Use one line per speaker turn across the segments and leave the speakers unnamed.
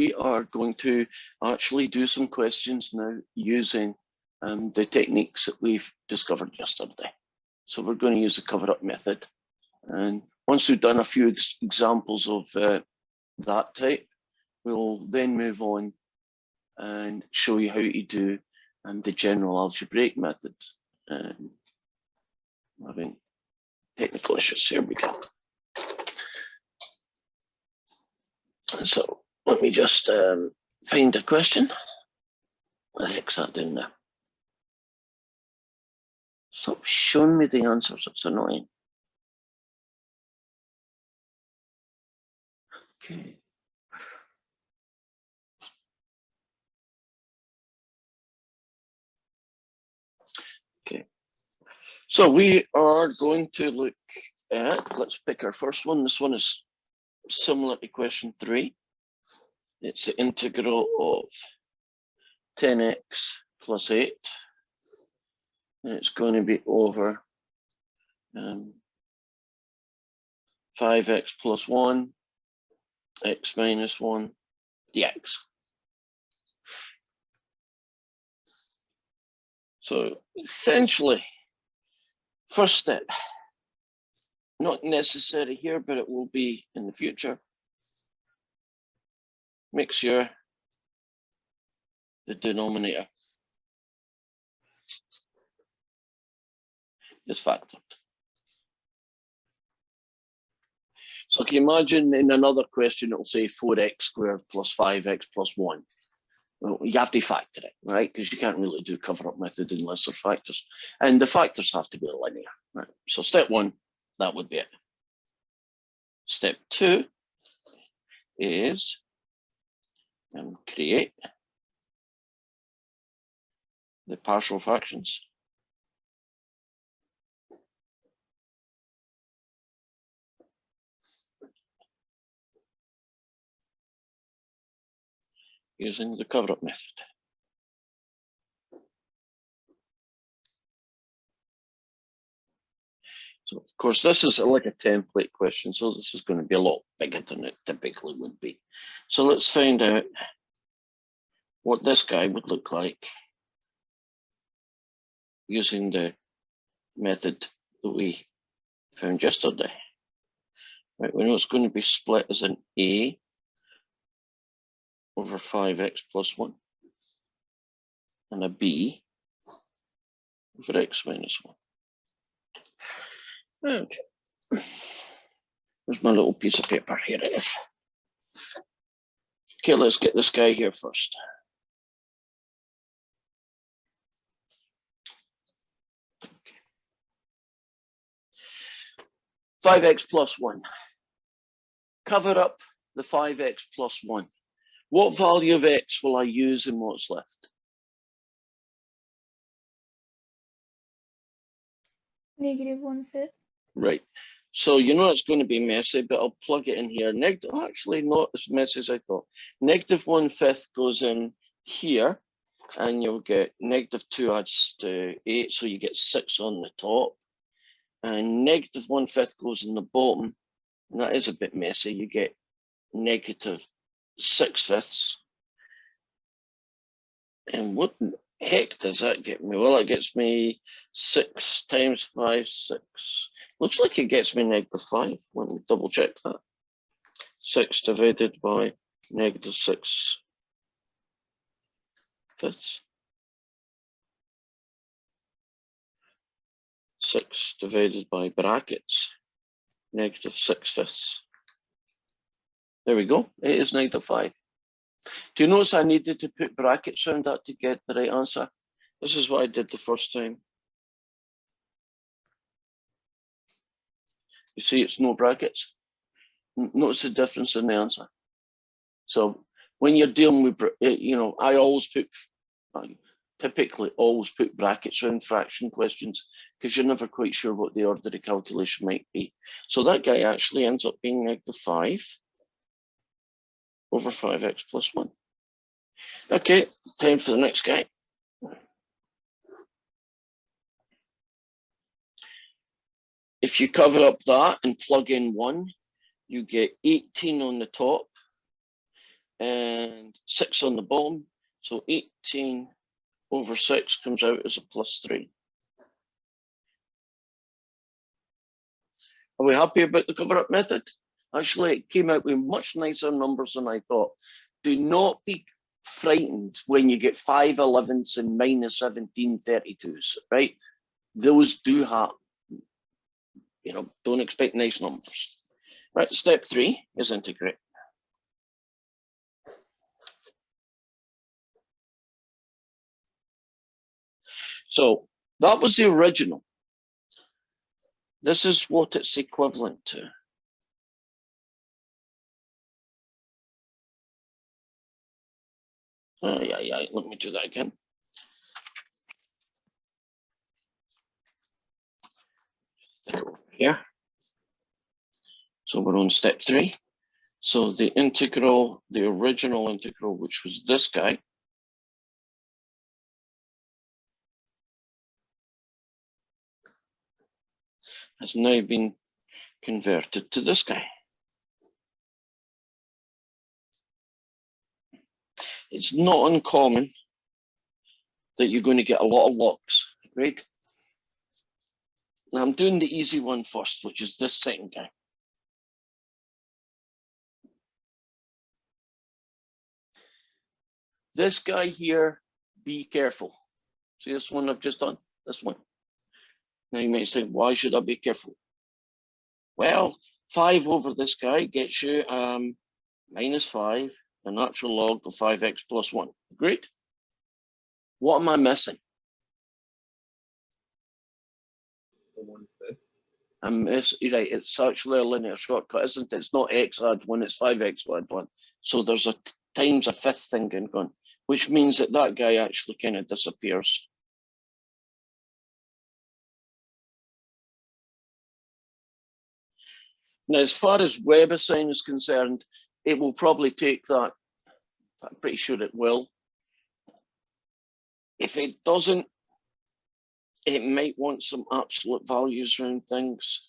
we are going to actually do some questions now using the techniques that we've discovered yesterday. So we're going to use the cover-up method. And once we've done a few examples of that type, we'll then move on and show you how to do the general algebraic method. I'm having technical issues. Here we go. So let me just find a question. What the heck's that doing now? Stop showing me the answers. It's annoying. Okay. Okay. So we are going to look at, let's pick our first one. This one is similar to question 3. It's the integral of 10x plus 8. And it's going to be over 5x plus 1, x minus 1, dx. So essentially, first step, not necessary here, but it will be in the future. Make sure the denominator is factored. So can you imagine in another question, it'll say 4x squared plus 5x plus 1. Well, you have to factor it, right? Because you can't really do cover-up method unless they're factors. And the factors have to be linear, right? So step 1, that would be it. Step 2 is create the partial fractions. Using the cover-up method. So of course, this is like a template question, so this is going to be a lot bigger than it typically would be. So let's find out what this guy would look like using the method that we found yesterday. Right, we know it's going to be split as an a over 5x plus 1 and a b over x minus 1. Okay, there's my little piece of paper. Here it is. Okay, let's get this guy here first. Okay. 5x plus 1. Cover up the 5x plus 1. What value of x will I use in what's left?
-1/5.
Right. So you know it's going to be messy, but I'll plug it in here. Actually, not as messy as I thought. -1/5 goes in here, and you'll get -2 adds to 8, so you get 6 on the top. And -1/5 goes in the bottom, and that is a bit messy. You get -6/5. And what the heck does that get me? Well, it gets me 6 times 5, 6. Looks like it gets me -5. Let me double check that. 6 divided by -6/5. 6 divided by brackets, -6/5. There we go. It is -5. Do you notice I needed to put brackets around that to get the right answer? This is what I did the first time. You see, it's no brackets. Notice the difference in the answer. So when you're dealing with, you know, I typically always put brackets around fraction questions because you're never quite sure what the order of calculation might be. So that guy actually ends up being -5 over 5x plus 1. Okay, time for the next guy. If you cover up that and plug in 1, you get 18 on the top and 6 on the bottom. So 18 over 6 comes out as a +3. Are we happy about the cover-up method? Actually, it came out with much nicer numbers than I thought. Do not be frightened when you get 5 11ths and -17 32s, right? Those do happen. You know, don't expect nice numbers. Right, step 3 is integrate. So that was the original. This is what it's equivalent to. Yeah, let me do that again. Here. So we're on step 3. So the integral, the original integral, which was this guy, has now been converted to this guy. It's not uncommon that you're going to get a lot of logs, right? Now I'm doing the easy one first, which is this second guy. This guy here, be careful. See this one I've just done, this one. Now you may say, why should I be careful? Well, 5 over this guy gets you -5, the natural log of 5x plus 1. Great. What am I missing? You're right, it's actually a linear shortcut, isn't it? It's not x add 1, it's 5x add 1. So there's a times a fifth thing going on, which means that that guy actually kind of disappears. Now, as far as WebAssign is concerned, it will probably take that. I'm pretty sure it will. If it doesn't, it might want some absolute values around things.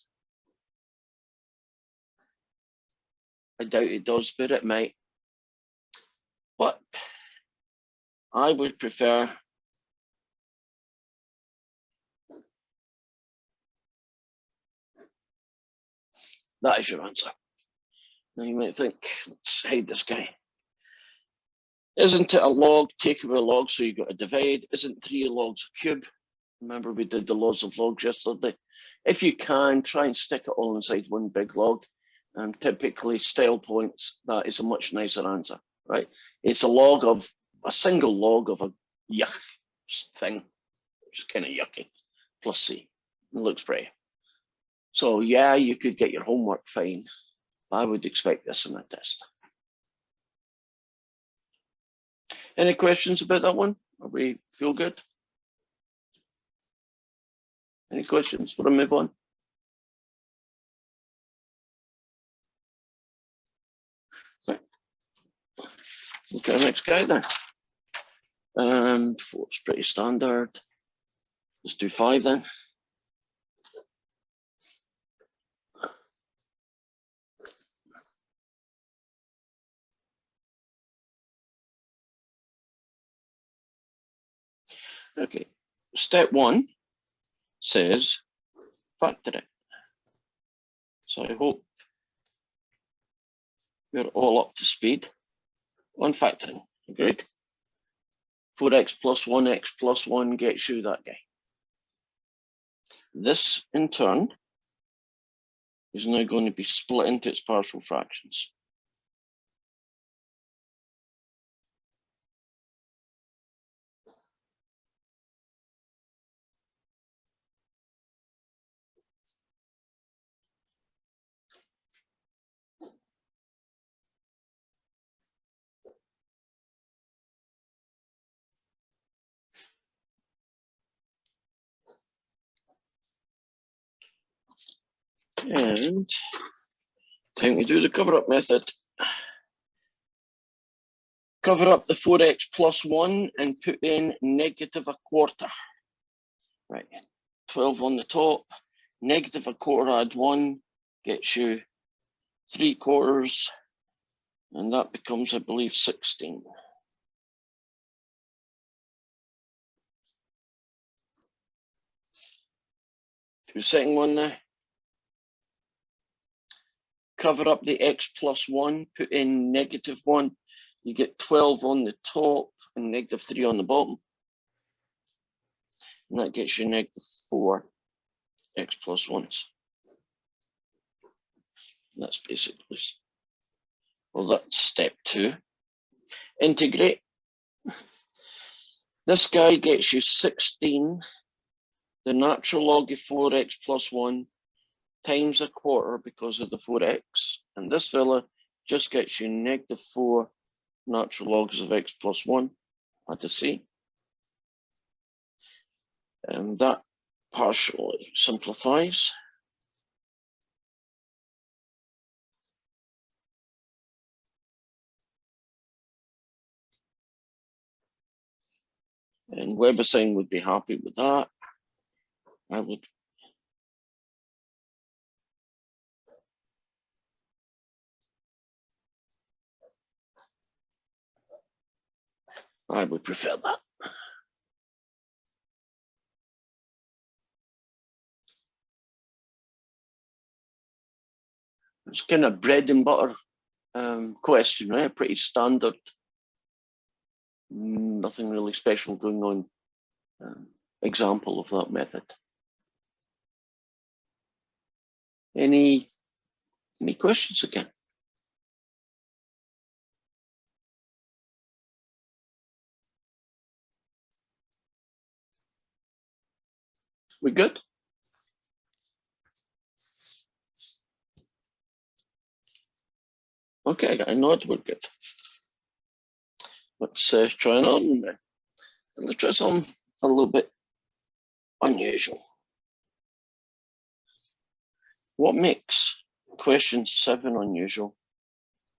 I doubt it does, but it might. But I would prefer that is your answer. Now you might think, let's hide this guy. Isn't it a log? Take away a log, so you got a divide. Isn't 3 logs a cube? Remember we did the laws of logs yesterday. If you can, try and stick it all inside one big log. Typically, style points, that is a much nicer answer, right? It's a single log of a yuck thing, which is kind of yucky, plus C. It looks pretty. So yeah, you could get your homework fine. I would expect this in a test. Any questions about that one? Are we feel good? Any questions before I move on? Right. Okay, next guy then. 4 is pretty standard. Let's do 5 then. Okay, step 1 says factor it. So I hope we're all up to speed on factoring. Agreed? 4x plus 1x plus 1 gets you that guy. This, in turn, is now going to be split into its partial fractions. And time to do the cover-up method. Cover up the 4x plus 1 and put in -1/4. Right, 12 on the top, -1/4 add 1 gets you 3/4, And that becomes, I believe, 16. To the second one now. Cover up the x plus 1, put in -1. You get 12 on the top and -3 on the bottom. And that gets you -4 x plus 1s. That's basically, well, that's step 2. Integrate. This guy gets you 16, the natural log of 4x plus 1 times a quarter because of the 4x. And this fella just gets you -4 natural logs of x plus 1 at a c. And that partially simplifies. And WebAssign would be happy with that. I would prefer that. It's kind of bread and butter question, right? Pretty standard. Nothing really special going on. Example of that method. Any questions again? We good? Okay, I know we're good. Let's try another one then. Let's try something a little bit unusual. What makes question 7 unusual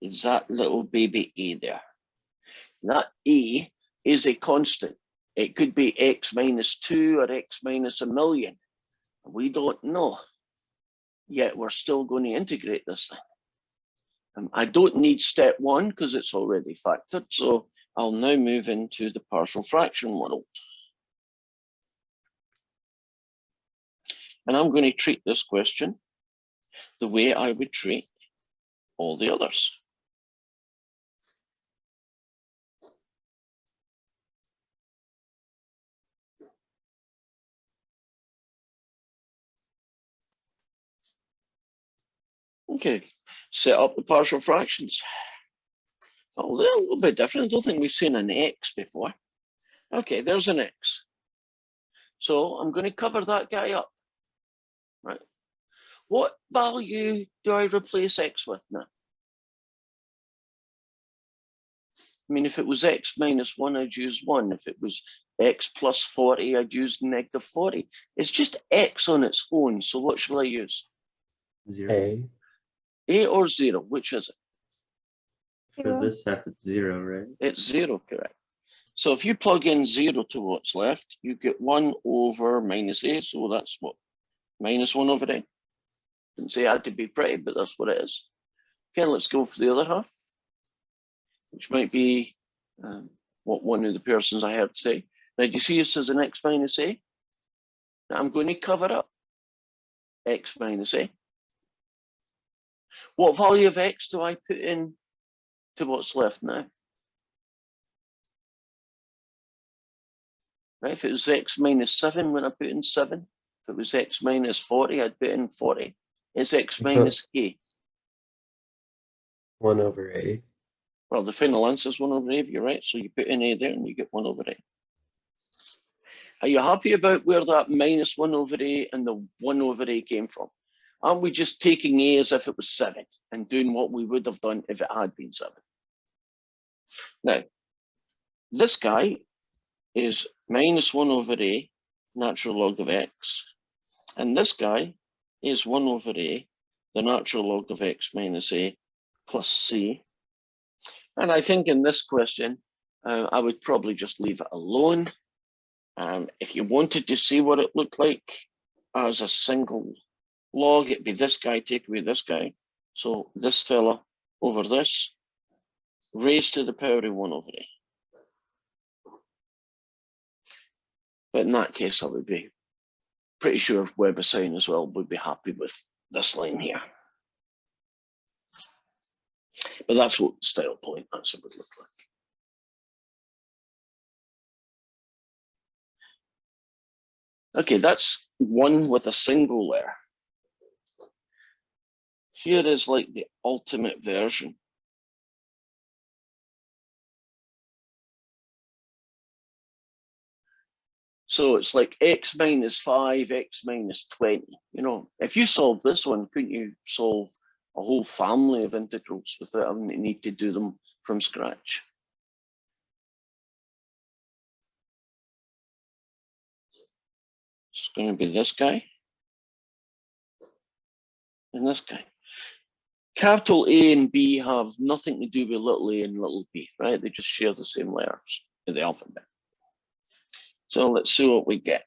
is that little baby a there. That a is a constant. It could be x minus 2 or x minus 1,000,000. We don't know. Yet we're still going to integrate this thing. I don't need step 1 because it's already factored. So I'll now move into the partial fraction world. And I'm going to treat this question the way I would treat all the others. Okay, set up the partial fractions. Oh, they're a little bit different. I don't think we've seen an x before. Okay, there's an x. So I'm going to cover that guy up. Right. What value do I replace x with now? I mean, if it was x minus 1, I'd use 1. If it was x plus 40, I'd use -40. It's just x on its own. So what shall I use?
0.
A or 0? Which is it?
For
Zero.
this step, it's 0, right?
It's 0, correct. So if you plug in 0 to what's left, you get 1 over minus a. So that's what? Minus 1 over a. Didn't say it had to be pretty, but that's what it is. Okay, let's go for the other half, which might be what one of the persons I heard say. Now, do you see this as an x minus a? Now I'm going to cover up x minus a. What value of x do I put in to what's left now? Right, if it was x minus 7, when I put in 7. If it was x minus 40, I'd put in 40. It's x minus a.
1 over a.
Well, the final answer is 1 over a, you're right. So you put in a there and you get 1 over a. Are you happy about where that minus 1 over a and the 1 over a came from? Aren't we just taking a as if it was 7 and doing what we would have done if it had been 7? Now, this guy is minus 1 over a, natural log of x. And this guy is 1 over a, the natural log of x minus a plus c. And I think in this question, I would probably just leave it alone. If you wanted to see what it looked like as a single log, it'd be this guy, take away this guy. So this fella over this, raised to the power of 1 over a. But in that case, I would be pretty sure WebAssign as well would be happy with this line here. But that's what the style point answer would look like. Okay, that's one with a single layer. Here is like the ultimate version. So it's like x minus 5, x minus 20. You know, if you solve this one, couldn't you solve a whole family of integrals without having to need to do them from scratch? It's going to be this guy and this guy. Capital A and B have nothing to do with little a and little b, right? They just share the same letters in the alphabet. So let's see what we get.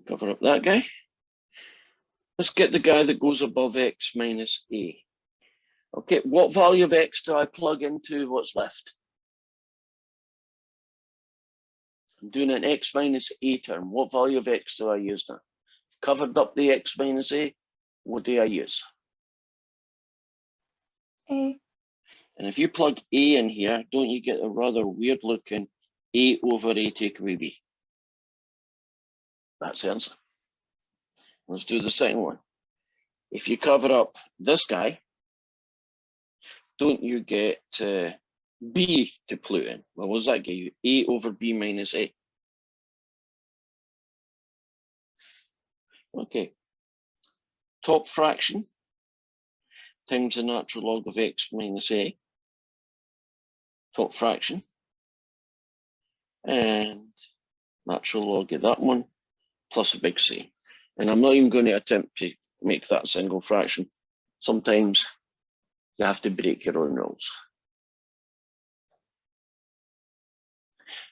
Cover up that guy. Let's get the guy that goes above x minus a. Okay, what value of x do I plug into what's left? I'm doing an x minus a term. What value of x do I use now? Covered up the x minus a. What do I use?
A.
And if you plug a in here, don't you get a rather weird looking a over a take away b? That's the answer. Let's do the second one. If you cover up this guy, don't you get b to put in? Well, what does that give you? A over b minus a. Okay. Top fraction times the natural log of x minus a. Top fraction. And natural log of that one plus a big C. And I'm not even going to attempt to make that a single fraction. Sometimes you have to break your own rules.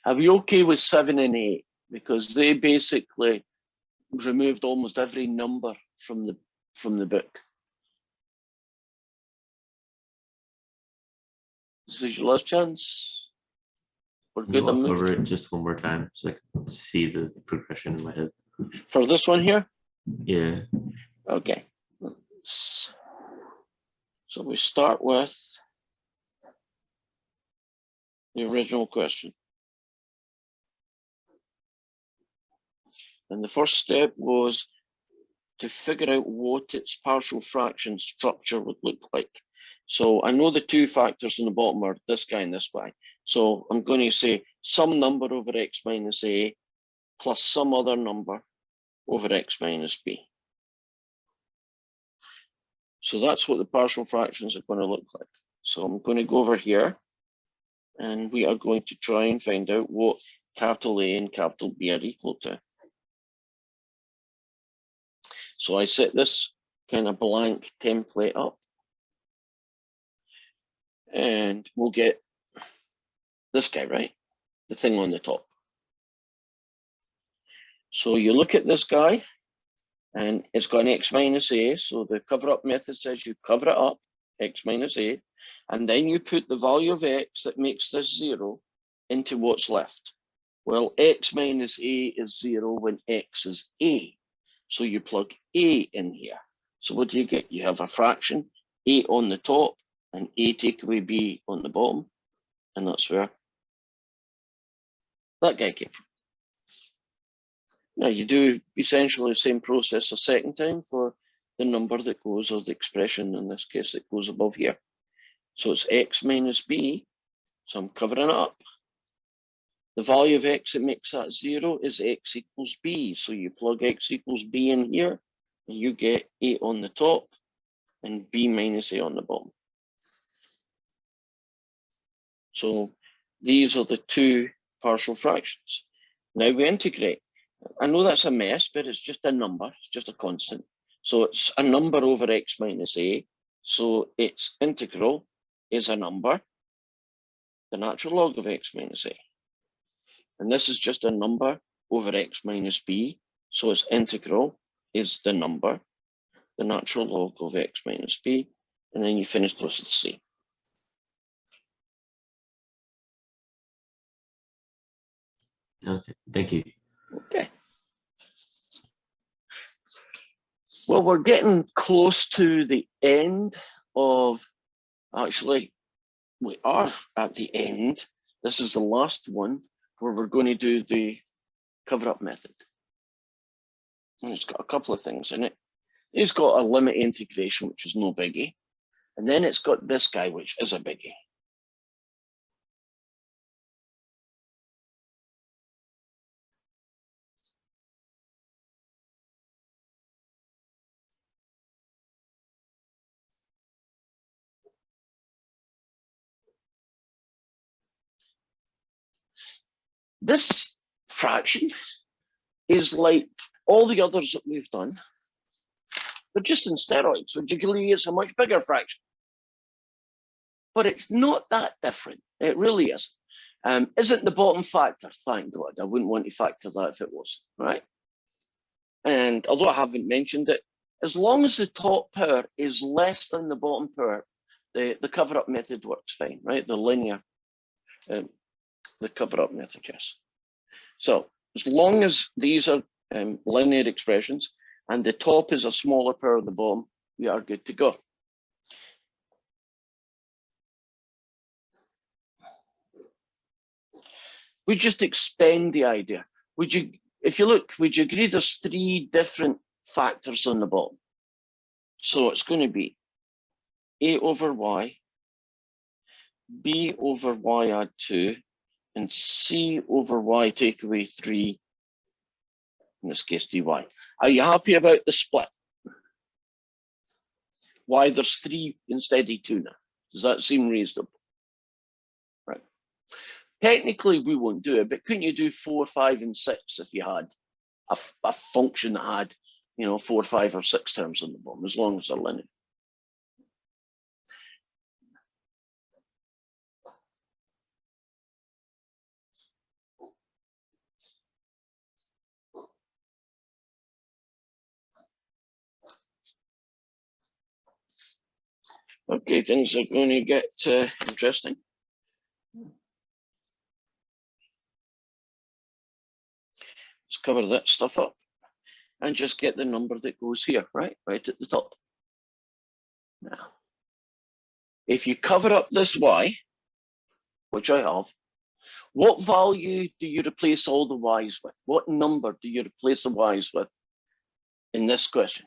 Are we okay with 7 and 8? Because they basically removed almost every number from the book. This is your last chance. We're good.
I'll cover it just one more time so I can see the progression in my head.
For this one here?
Yeah.
Okay. So we start with the original question. And the first step was to figure out what its partial fraction structure would look like. So I know the two factors in the bottom are this guy and this guy. So I'm going to say some number over x minus a plus some other number over x minus b. So that's what the partial fractions are going to look like. So I'm going to go over here and we are going to try and find out what capital A and capital B are equal to. So I set this kind of blank template up and we'll get this guy, right? The thing on the top. So you look at this guy and it's got an x minus a. So the cover up method says you cover it up, x minus a, and then you put the value of x that makes this 0 into what's left. Well, x minus a is 0 when x is a. So you plug a in here. So what do you get? You have a fraction, a on the top and a take away b on the bottom. And that's where that guy came from. Now you do essentially the same process a second time for the number that goes, or the expression in this case that goes above here. So it's x minus b. So I'm covering it up. The value of x that makes that 0 is x equals b. So you plug x equals b in here, and you get a on the top and b minus a on the bottom. So these are the two partial fractions. Now we integrate. I know that's a mess, but it's just a number. It's just a constant. So it's a number over x minus a. So its integral is a number. the natural log of x minus a. And this is just a number over x minus b. So its integral is the number, the natural log of x minus b, and then you finish this with c.
Okay, thank you.
Okay. Well, we're getting close to the end of, actually, we are at the end. This is the last one where we're going to do the cover-up method. And it's got a couple of things in it. It's got a limit integration, which is no biggie. And then it's got this guy, which is a biggie. This fraction is like all the others that we've done, but just in steroids. Would you agree it's a much bigger fraction? But it's not that different. It really isn't. Isn't the bottom factor? Thank God. I wouldn't want to factor that if it was, right? And although I haven't mentioned it, as long as the top power is less than the bottom power, the cover-up method works fine, right? The linear, the cover-up method, yes. So as long as these are linear expressions and the top is a smaller power than the bottom, we are good to go. We just extend the idea. Would you, if you look, would you agree there's 3 different factors on the bottom? So it's going to be a over y, b over y add 2, and c over y take away 3, in this case dy. Are you happy about the split? Why there's 3 instead of 2 now? Does that seem reasonable? Right. Technically, we won't do it, but couldn't you do 4, 5, and 6 if you had a function that had, you know, 4, 5, or 6 terms on the bottom, as long as they're linear? Okay, things are going to get interesting. Let's cover that stuff up and just get the number that goes here, right at the top. Now, if you cover up this y, which I have, what value do you replace all the y's with? What number do you replace the y's with in this question?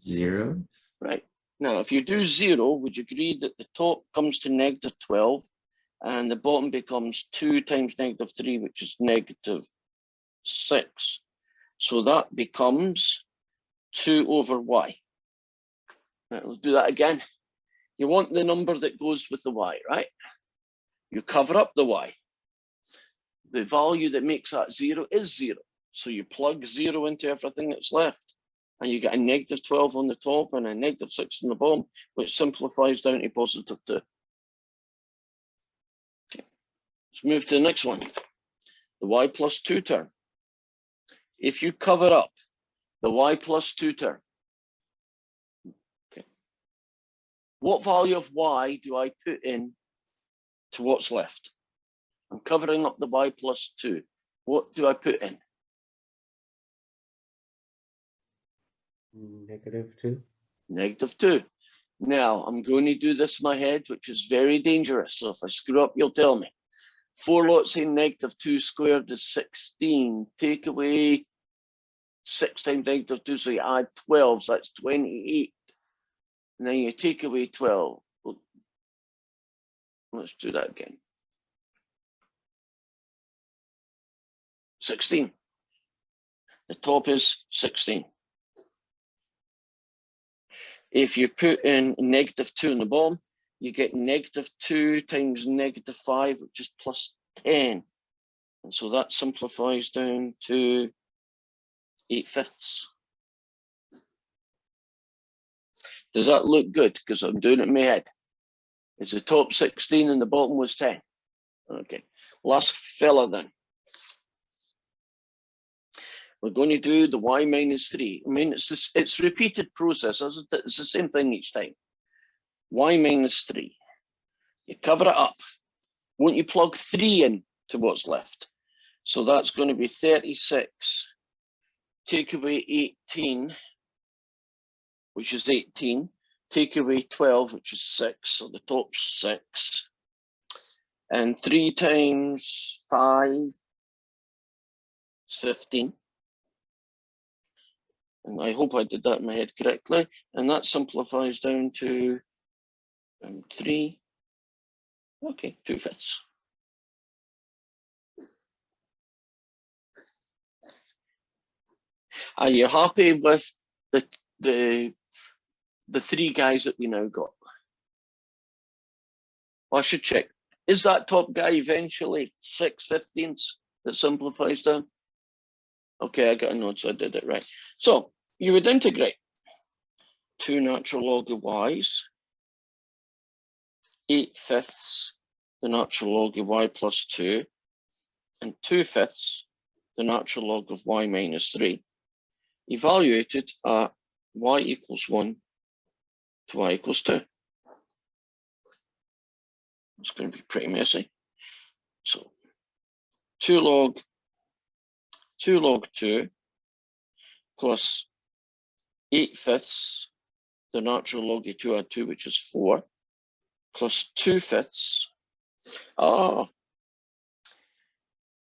0.
Right. Now, if you do 0, would you agree that the top comes to -12 and the bottom becomes 2 times -3, which is -6? So that becomes 2 over y. Right, let's do that again. You want the number that goes with the y, right? You cover up the y. The value that makes that 0 is 0. So you plug 0 into everything that's left. And you get a -12 on the top and a -6 on the bottom, which simplifies down to +2. Okay. Let's move to the next one, the y plus 2 term. If you cover up the y plus 2 term, okay, what value of y do I put in to what's left? I'm covering up the y plus 2. What do I put in?
-2.
-2. Now, I'm going to do this in my head, which is very dangerous. So if I screw up, you'll tell me. 4 lots in -2 squared is 16. Take away 6 times -2, so you add 12, so that's 28. And then you take away 12. Well, let's do that again. 16. The top is 16. If you put in -2 in the bottom, you get -2 times -5, which is +10. And so that simplifies down to 8/5. Does that look good? Because I'm doing it in my head. It's the top 16 and the bottom was 10. Okay, last fella then. We're going to do the y minus 3. I mean, it's repeated process, isn't it? It's the same thing each time. Y minus 3. You cover it up. Won't you plug 3 in to what's left? So that's going to be 36. Take away 18, which is 18. Take away 12, which is 6. So the top's 6. And 3 times 5 is 15. And I hope I did that in my head correctly. And that simplifies down to 3. Okay, 2/5. Are you happy with the 3 guys that we now got? Well, I should check. Is that top guy eventually 6/15 that simplifies down? Okay, I got a nod, so I did it right. So you would integrate 2 natural log of y's, 8/5 the natural log of y plus 2, and 2/5 the natural log of y minus 3, evaluated at y equals 1 to y equals 2. It's going to be pretty messy. So 2 log 2 plus 8/5 the natural log of 2 add 2, which is 4, plus 2/5.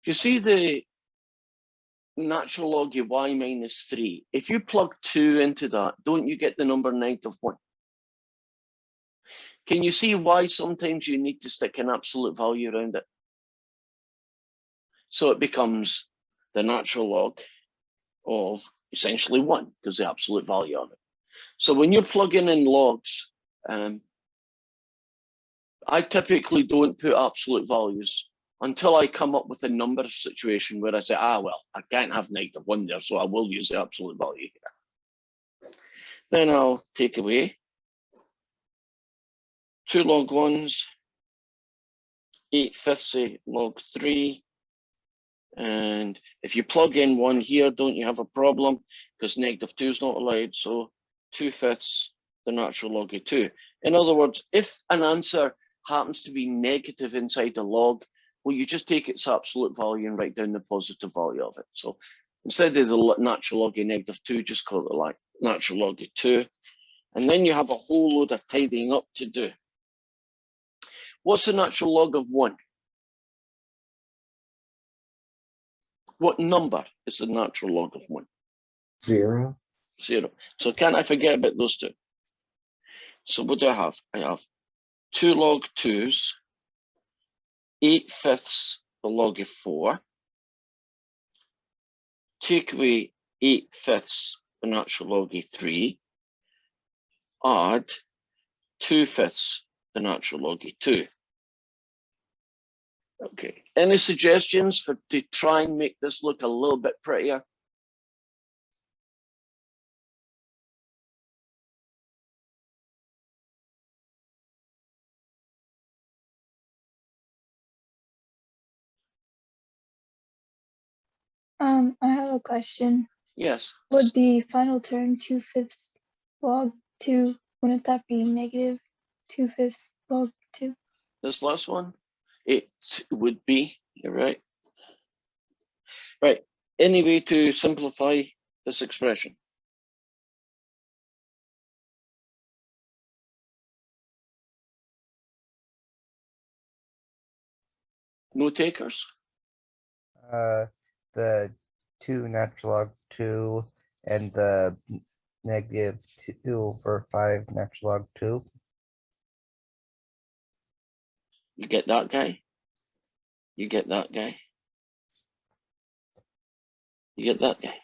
You see the natural log of y minus 3. If you plug 2 into that, don't you get the number -1? Can you see why sometimes you need to stick an absolute value around it? So it becomes the natural log of essentially 1, because the absolute value of it. So when you're plugging in logs, I typically don't put absolute values until I come up with a number situation where I say, well, I can't have -1 there, so I will use the absolute value here. Then I'll take away 2 log 1s, 8/5 log 3. And if you plug in 1 here, don't you have a problem? Because -2 is not allowed. So 2/5 the natural log of 2. In other words, if an answer happens to be negative inside a log, well, you just take its absolute value and write down the positive value of it. So instead of the natural log of -2, just call it like natural log of 2. And then you have a whole load of tidying up to do. What's the natural log of 1? What number is the natural log of 1?
0.
0. So can't I forget about those 2? So what do I have? I have 2 log 2s, 8/5 the log of 4. Take away 8/5 the natural log of 3. Add 2/5 the natural log of 2. Okay, any suggestions to try and make this look a little bit prettier?
I have a question.
Yes.
Would the final term 2/5 log 2, wouldn't that be -2/5 log 2?
This last one, it would be, you're right. Right, any way to simplify this expression? No takers?
The 2 natural log 2 and the -2 over 5 natural log 2.
You get that guy? You get that guy? You get that guy?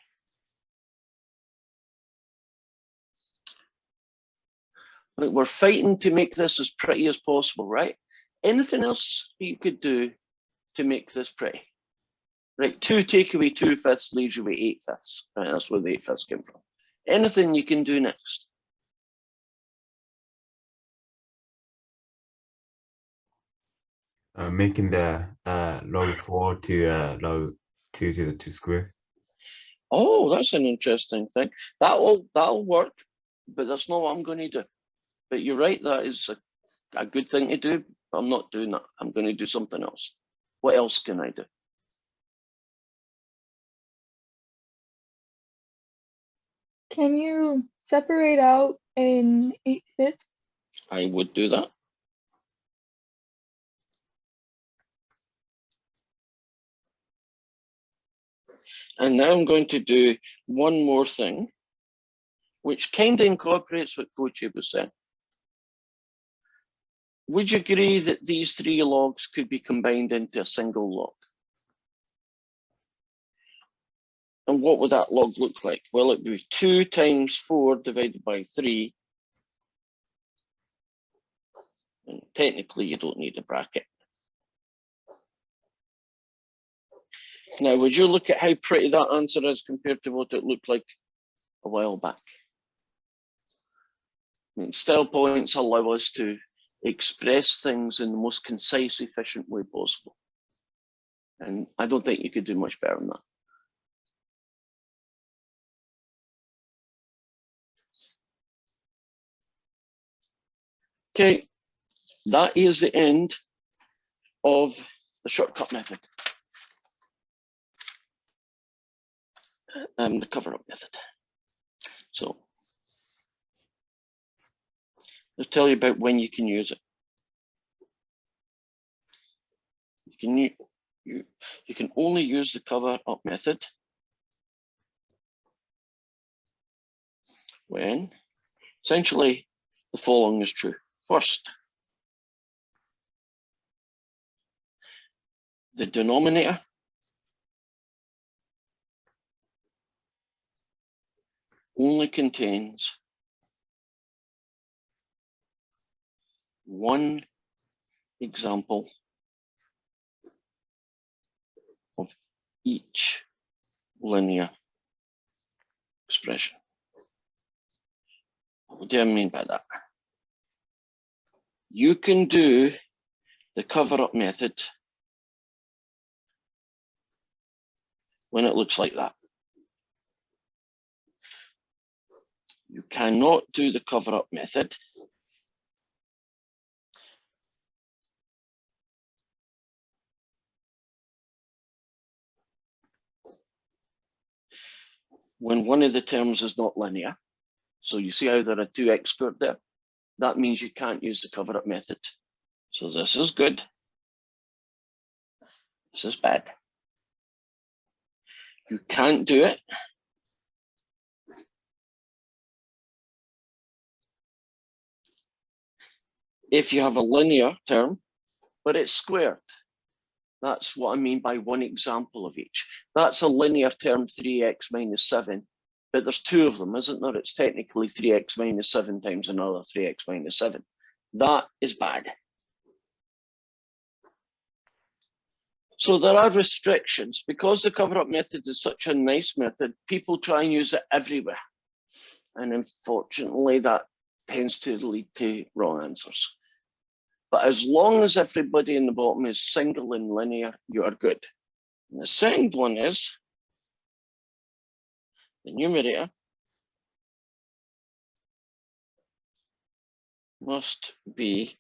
Look, we're fighting to make this as pretty as possible, right? Anything else you could do to make this pretty? Right, 2 take away 2/5 leaves you with 8/5. Right, that's where the 8/5 came from. Anything you can do next?
making the log 4 to log 2 to the 2 square.
Oh, that's an interesting thing. That'll work, but that's not what I'm going to do. But you're right, that is a good thing to do. But I'm not doing that. I'm going to do something else. What else can I do?
Can you separate out an 8/5?
I would do that. And now I'm going to do one more thing, which kind of incorporates what Coach was saying. Would you agree that these three logs could be combined into a single log? And what would that log look like? Well, it would be 2 times 4 divided by 3. And technically, you don't need a bracket. Now, would you look at how pretty that answer is compared to what it looked like a while back? I mean, style points allow us to express things in the most concise, efficient way possible. And I don't think you could do much better than that. Okay, that is the end of the shortcut method. The cover-up method. So let's tell you about when you can use it. You can only use the cover-up method when essentially the following is true. First, the denominator only contains one example of each linear expression. What do I mean by that? You can do the cover-up method when it looks like that. You cannot do the cover-up method when one of the terms is not linear. So you see how there are 2x squared there? That means you can't use the cover-up method. So this is good. This is bad. You can't do it if you have a linear term, but it's squared. That's what I mean by one example of each. That's a linear term, 3x minus 7, but there's 2 of them, isn't there? It's technically 3x minus 7 times another 3x minus 7. That is bad. So there are restrictions. Because the cover-up method is such a nice method, people try and use it everywhere. And unfortunately, that tends to lead to wrong answers. But as long as everybody in the bottom is single and linear, you are good. And the second one is the numerator must be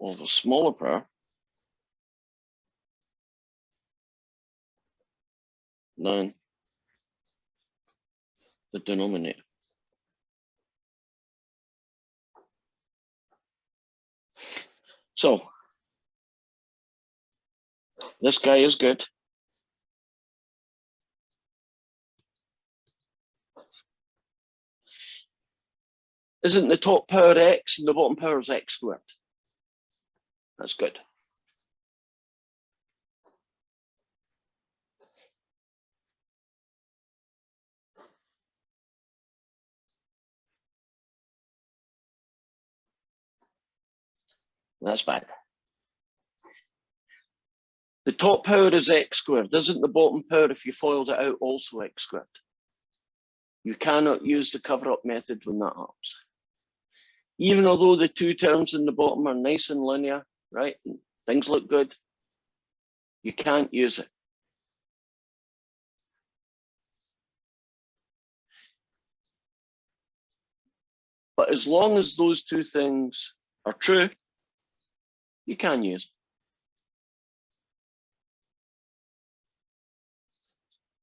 of a smaller power than the denominator. So this guy is good. Isn't the top power x and the bottom power is x squared? That's good. That's bad. The top power is x squared. Isn't the bottom power, if you foiled it out, also x squared? You cannot use the cover-up method when that happens. Even although the 2 terms in the bottom are nice and linear, right? things look good, you can't use it. But as long as those two things are true, you can use it.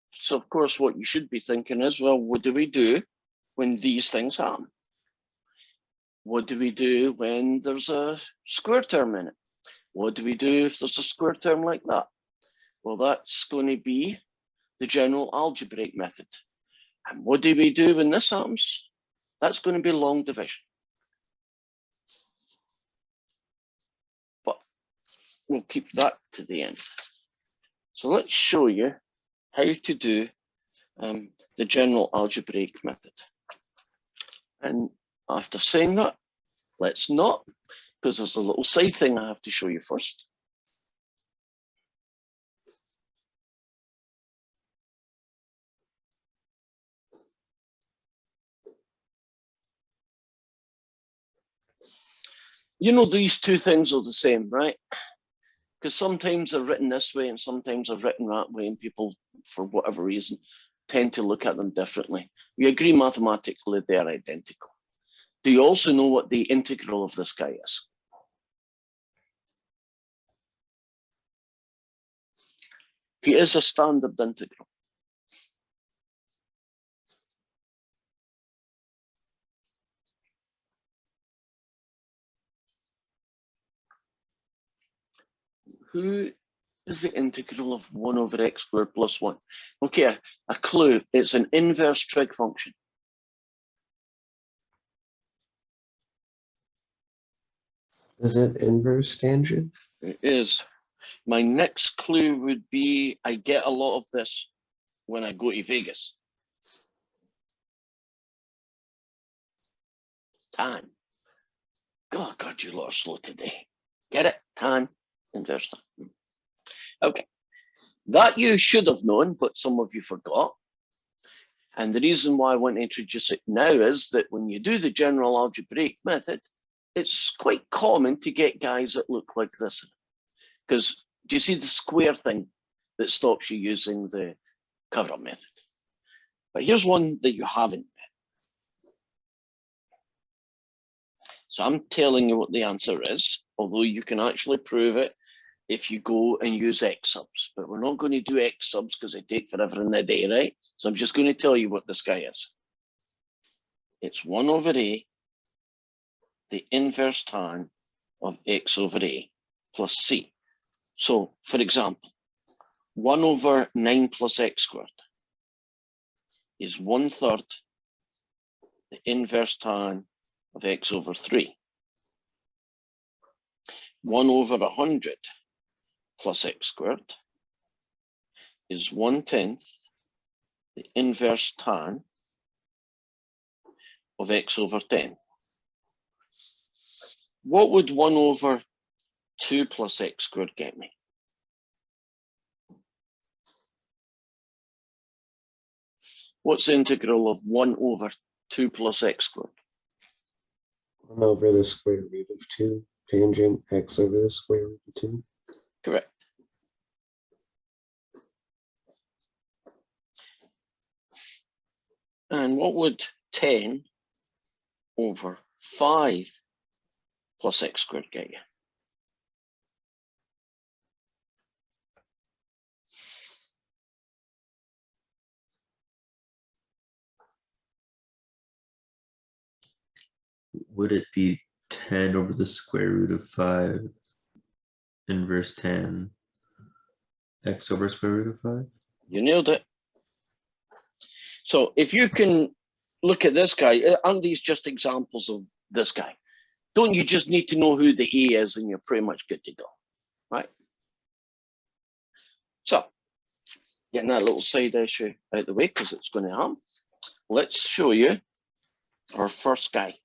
So of course, what you should be thinking is, well, what do we do when these things happen? What do we do when there's a square term in it? What do we do if there's a square term like that? Well, that's going to be the general algebraic method. And what do we do when this happens? That's going to be long division. But we'll keep that to the end. So let's show you how to do the general algebraic method. And after saying that, let's not, because there's a little side thing I have to show you first. You know, these two things are the same, right? Because sometimes they're written this way and sometimes they're written that way, and people, for whatever reason, tend to look at them differently. We agree mathematically they are identical. Do you also know what the integral of this guy is? He is a standard integral. Who is the integral of 1 over x squared plus 1? Okay, a clue. It's an inverse trig function.
Is it inverse tangent?
It is. My next clue would be I get a lot of this when I go to Vegas. Tan. Oh, God, you lot are slow today. Get it? Tan. Inverse tan. Okay. That you should have known, but some of you forgot. And the reason why I want to introduce it now is that when you do the general algebraic method, it's quite common to get guys that look like this. Because do you see the square thing that stops you using the cover-up method? But here's one that you haven't met. So I'm telling you what the answer is, although you can actually prove it if you go and use x subs. But we're not going to do x subs because they take forever in the day, right? So I'm just going to tell you what this guy is. It's 1 over a, the inverse tan of x over a plus c. So, for example, 1 over 9 plus x squared is 1/3 the inverse tan of x over 3. 1 over 100 plus x squared is 1/10 the inverse tan of x over 10. What would 1 over 2 plus x squared get me? What's the integral of 1 over 2 plus x squared?
1 over the square root of 2, tangent x over the square root of 2.
Correct. And what would 10 over 5 plus x squared get you?
Would it be 10 over the square root of 5 inverse tan x over square root of 5?
You nailed it. So if you can look at this guy, aren't these just examples of this guy? Don't you just need to know who the A is and you're pretty much good to go, right? So getting that little side issue out of the way because it's going to happen. Let's show you our first guy.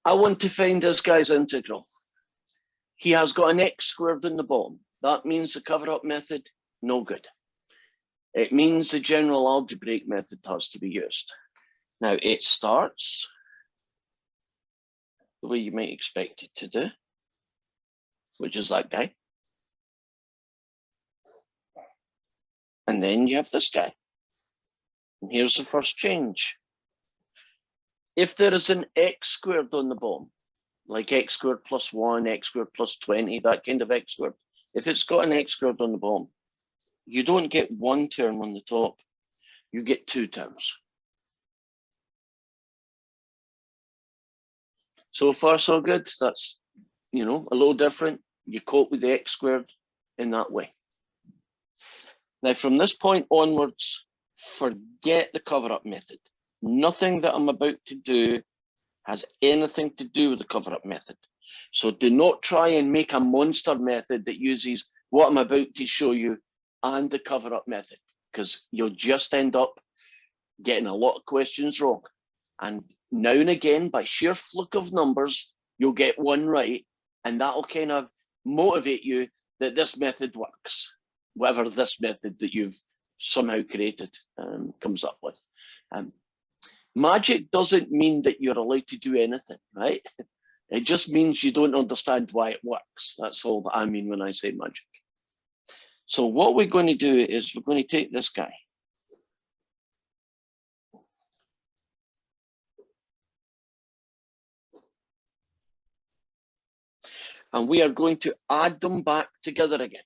I want to find this guy's integral. He has got an x squared in the bottom. That means the cover-up method, no good. it means the general algebraic method has to be used. Now it starts the way you might expect it to do, which is that guy. And then you have this guy. And here's the first change. If there is an x squared on the bottom, like x squared plus 1, x squared plus 20, that kind of x squared, if it's got an x squared on the bottom, you don't get one term on the top, you get two terms. So far, so good. That's, you know, a little different. You cope with the x squared in that way. Now, from this point onwards, forget the cover-up method. Nothing that I'm about to do has anything to do with the cover-up method. So do not try and make a monster method that uses what I'm about to show you and the cover-up method, because you'll just end up getting a lot of questions wrong. And now and again, by sheer fluke of numbers, you'll get one right, and that'll kind of motivate you that this method works, whatever this method that you've somehow created comes up with. Magic doesn't mean that you're allowed to do anything, right? It just means you don't understand why it works. That's all that I mean when I say magic. So what we're going to do is we're going to take this guy. And we are going to add them back together again.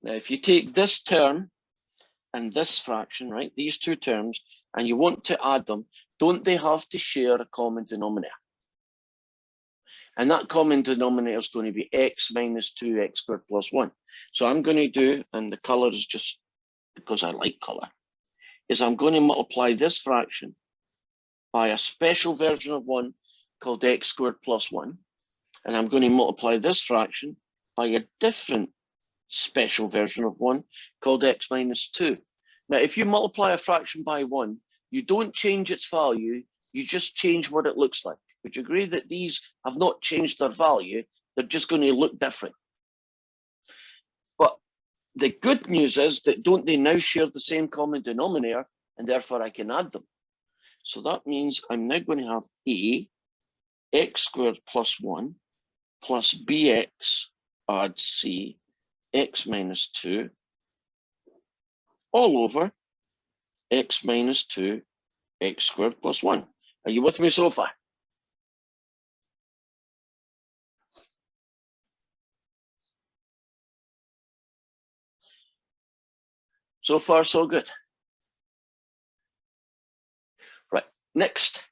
Now, if you take this term and this fraction, right, these two terms, and you want to add them, don't they have to share a common denominator? And that common denominator is going to be x minus 2x squared plus 1. So I'm going to do, and the color is just because I like color, is I'm going to multiply this fraction by a special version of 1 called x squared plus 1. And I'm going to multiply this fraction by a different special version of 1 called x minus 2. Now, if you multiply a fraction by 1, you don't change its value, you just change what it looks like. Would you agree that these have not changed their value? They're just going to look different. But the good news is that don't they now share the same common denominator, and therefore I can add them. So that means I'm now going to have a x squared plus 1 plus bx add c x minus 2 all over x minus 2 x squared plus 1. Are you with me so far? So far, so good. Right, next.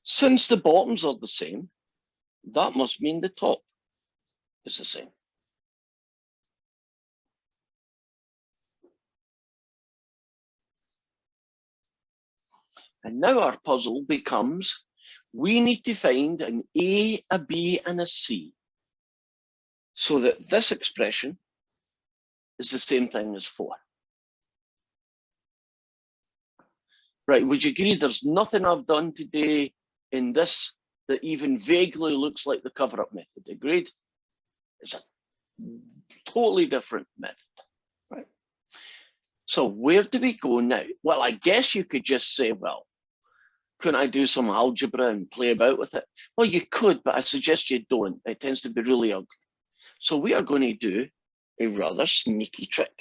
Since the bottoms are the same, that must mean the top is the same. And now our puzzle becomes, we need to find an A, a B, and a C so that this expression is the same thing as 4. Right, would you agree there's nothing I've done today in this that even vaguely looks like the cover-up method? Agreed? It's a totally different method, right? So where do we go now? Well, I guess you could just say, well, couldn't I do some algebra and play about with it? Well, you could, but I suggest you don't. It tends to be really ugly. So we are going to do a rather sneaky trick.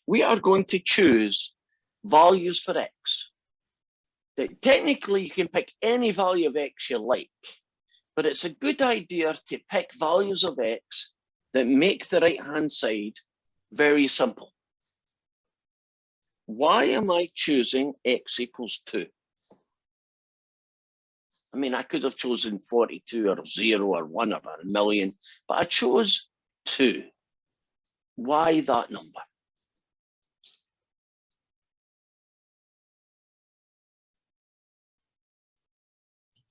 We are going to choose values for x. That technically, you can pick any value of x you like, but it's a good idea to pick values of x that make the right-hand side very simple. Why am I choosing x equals 2? I mean, I could have chosen 42 or 0 or 1 or a million, but I chose 2. Why that number?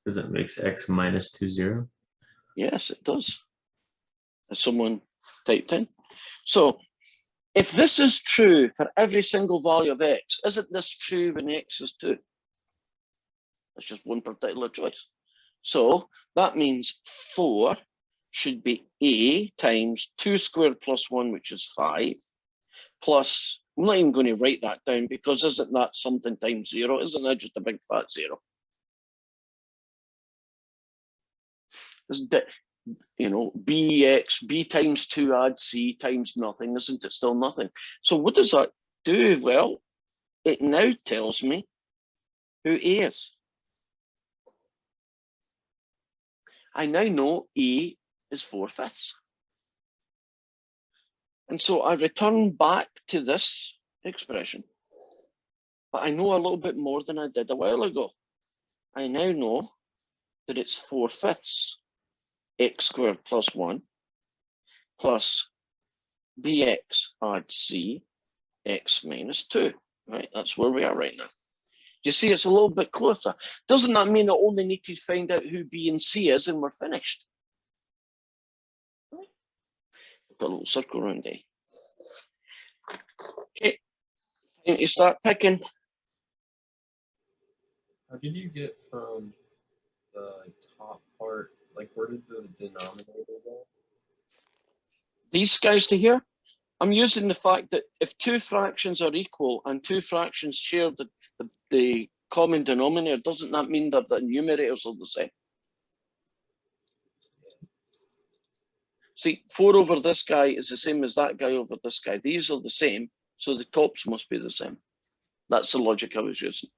Because it makes x minus 2 0.
Yes, it does. As someone typed in. So if this is true for every single value of x, isn't this true when x is 2? That's just one particular choice. So that means 4 should be a times 2 squared plus 1, which is 5, plus, I'm not even going to write that down because isn't that something times 0? Isn't that just a big fat 0? Isn't it, you know, b times 2 add c times nothing, isn't it still nothing? So what does that do? Well, it now tells me who A is. I now know A is 4/5. And so I return back to this expression, but I know a little bit more than I did a while ago. I now know that it's 4/5 x squared plus 1 plus bx add c x minus 2, right? That's where we are right now. You see, it's a little bit closer. Doesn't that mean I only need to find out who B and C is and we're finished? Put a little circle around A. Okay, time to start picking.
How did you get from the top part? Like, where did the denominator go?
These guys to here, I'm using the fact that if two fractions are equal and two fractions share the common denominator, doesn't that mean that the numerators are the same? See, 4 over this guy is the same as that guy over this guy. These are the same, so the tops must be the same. That's the logic I was using.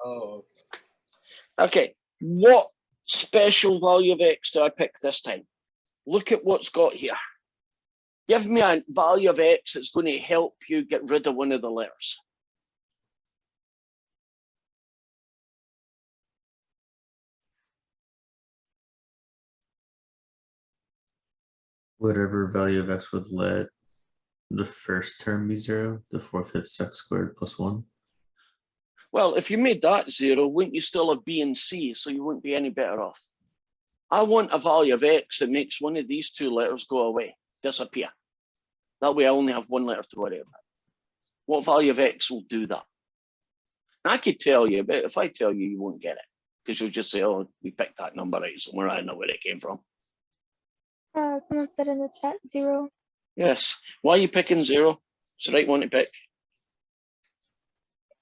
Oh,
Okay, what special value of x do I pick this time? Look at what's got here. Give me a value of x that's going to help you get rid of one of the letters.
Whatever value of x would let the first term be 0, the 4/5 x squared plus 1.
Well, if you made that 0, wouldn't you still have b and c, so you wouldn't be any better off? I want a value of x that makes one of these two letters go away, disappear. That way I only have one letter to worry about. What value of x will do that? And I could tell you, but if I tell you, you won't get it, because you'll just say, oh, we picked that number out somewhere, I don't know where it came from.
Someone said in the chat 0.
Yes. Why are you picking 0? It's the right one to pick.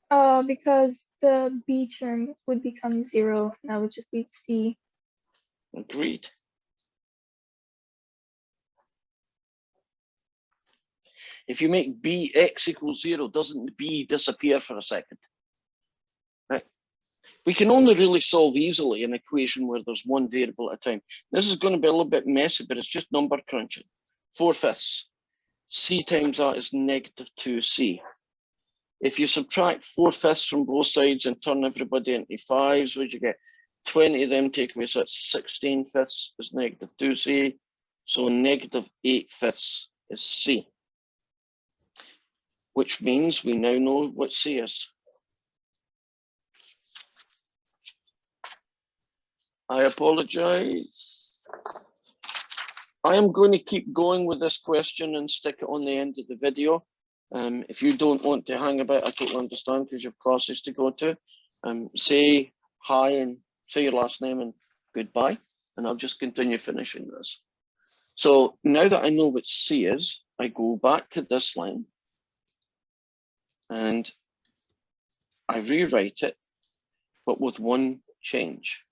Because the B term would become 0, and I would just leave C.
Agreed. If you make bx equals 0, doesn't b disappear for a second? Right. We can only really solve easily an equation where there's one variable at a time. This is going to be a little bit messy, but it's just number crunching. 4/5. C times that is negative 2c. If you subtract 4/5 from both sides and turn everybody into 5s, what do you get? 20 of them take away, so it's 16/5 is negative 2c. So negative 8/5 is c. Which means we now know what c is. I apologize. I am going to keep going with this question and stick it on the end of the video. If you don't want to hang about, I totally understand because you have classes to go to. Say hi and say your last name and goodbye, and I'll just continue finishing this. So now that I know what C is, I go back to this line and I rewrite it, but with one change.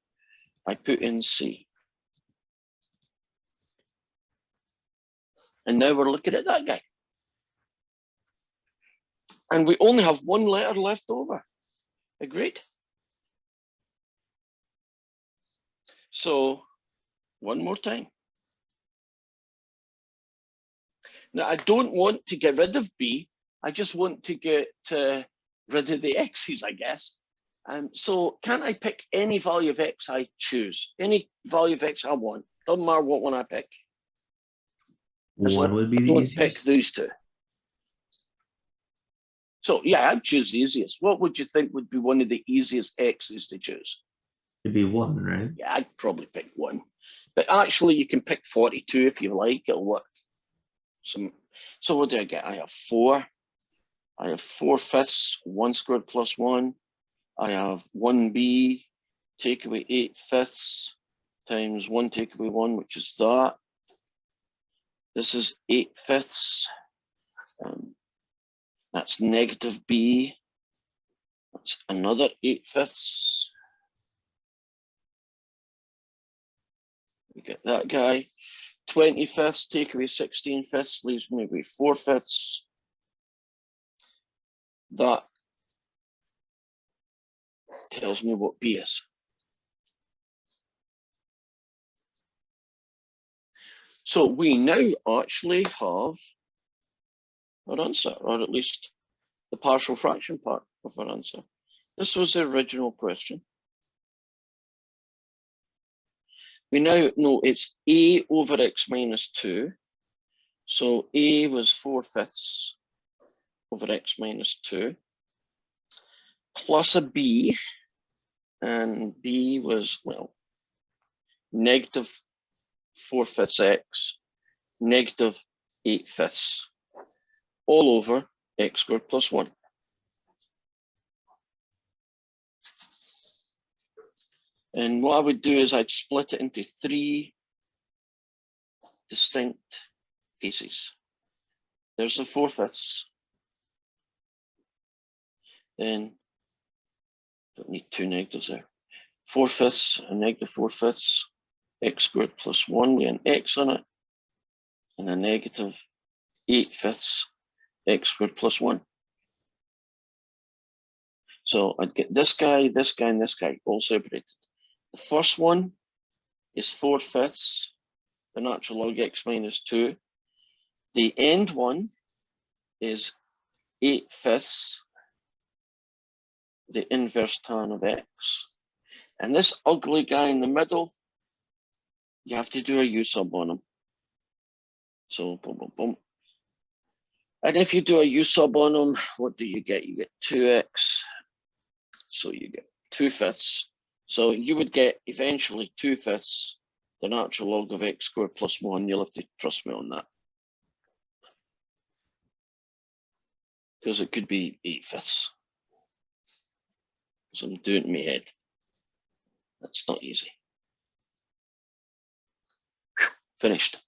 I put in C. And now we're looking at that guy. And we only have one letter left over. Agreed? So one more time. Now, I don't want to get rid of B. I just want to get rid of the X's, I guess. So can I pick any value of X I choose? Any value of X I want. Doesn't matter what one I pick.
1 would be the
Don't
easiest.
pick these two. So yeah, I'd choose the easiest. What would you think would be one of the easiest X's to choose?
It'd be 1, right?
Yeah, I'd probably pick 1. But actually you can pick 42 if you like, it'll work. So what do I get? I have 4. I have 4/5, 1 squared plus 1. I have 1b, take away 8/5 times 1 take away 1, which is that. This is 8/5. That's negative b. That's another 8/5. We get that guy. 20/5, take away 16/5, leaves me with 4/5. That tells me what b is. So we now actually have our answer, or at least the partial fraction part of our answer. This was the original question. We now know it's a over x minus 2. So a was 4/5 over x minus 2 plus a b, and b was, well, negative 4/5 x, negative 8/5, all over x squared plus 1. And what I would do is I'd split it into 3 distinct pieces. There's the 4/5. Then, don't need 2 negatives there. 4/5 and negative 4/5, x squared plus 1 with an x on it, and a negative 8/5 x squared plus 1. So I'd get this guy, and this guy all separated. The first one is 4/5, the natural log x minus 2. The end one is 8/5, the inverse tan of x. And this ugly guy in the middle, you have to do a u sub on him. So boom, boom, boom. And if you do a u sub on him, what do you get? You get 2x. So you get 2/5. So you would get eventually 2/5, the natural log of x squared plus 1. You'll have to trust me on that, because it could be 8/5. So I'm doing it in my head. That's not easy. Finished.